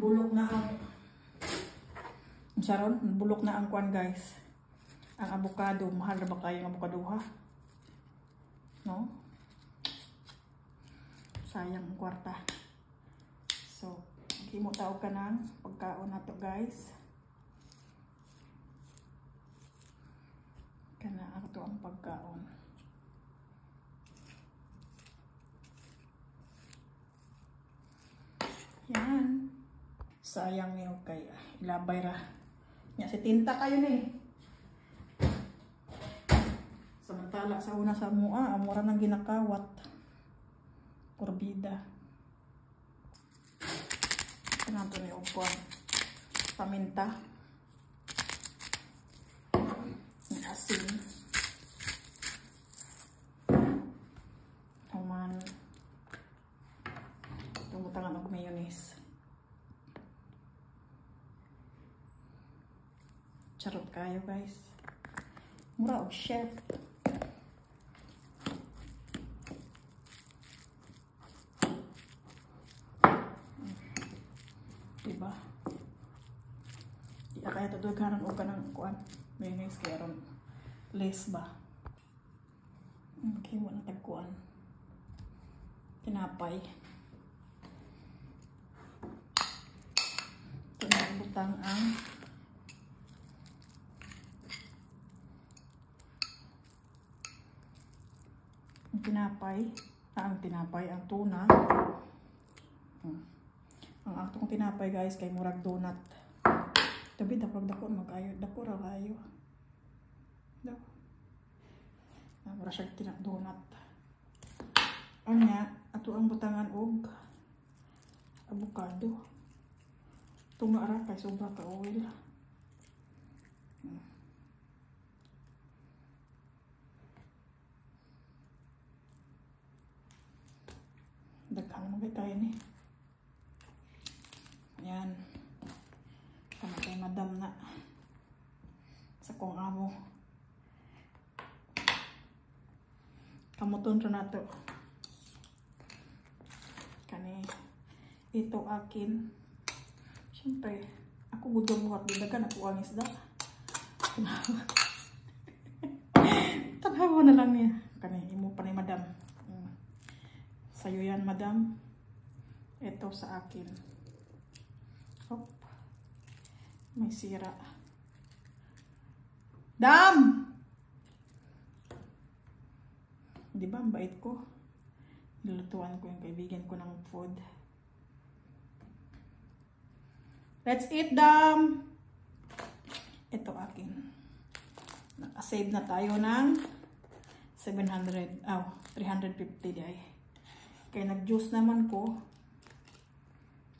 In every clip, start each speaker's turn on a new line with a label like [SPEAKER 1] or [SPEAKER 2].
[SPEAKER 1] bulok na ang saron, bulok na ang kwan guys. Ang avocado, mahal na ba kayo ang avocado ha? No? Sayang ang kwarta. So, hindi mo tawag ka ng pagkaon na to guys. Kana ako to ang pagkaon. Yan. Sayang niyo kay ilabay ra. Nya si tinta kayo ni. Samantala sa una sa mua, amura nang ginakawat. Kurbida. Kanato ni upuan. Paminta. Asin. Human. Tumutangan og mayonnaise. Charot kayo guys. Mura og chef. Diba? Di kaya tudughanan og kanang kuan. Mayonnaise kaya ron less ba? Okay, wala tagkuan. Tinapay. Tinabutang ang tinapay, ang tuna. Ang atong tinapay guys kay murag donut. Tabi dapag dako magayo, dako ra kayo. Dako. Mura siya donut. Anya, ato ang butangan og avocado. Tunga ra kay sobra ka oil. Daghan mo tayo ni. Yan. Kama kay madam na. Sa kong amo. Kamuton ra nato. Kani ito akin. Siyempre, ako gudong buhat didagan ako ang isda. Tanawa na lang niya. Kani imo pa ni madam. Sa'yo yan, madam. Ito sa akin. Hop. May sira. Dam! Di ba, ang bait ko? Nilutuan ko yung kaibigan ko ng food. Let's eat, Dam! Ito akin. Nakasave na tayo ng 350 day. Kaya nag-juice naman ko.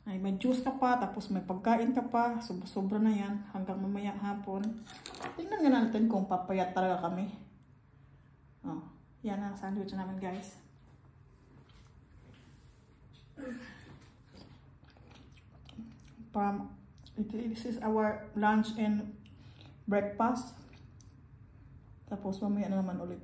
[SPEAKER 1] Ay, may juice ka pa, tapos may pagkain ka pa. Sobra na yan hanggang mamaya hapon. Tingnan nga natin kung papayat talaga kami. Oh, yan ang sandwich namin guys. This is our lunch and breakfast. Tapos mamaya na naman ulit.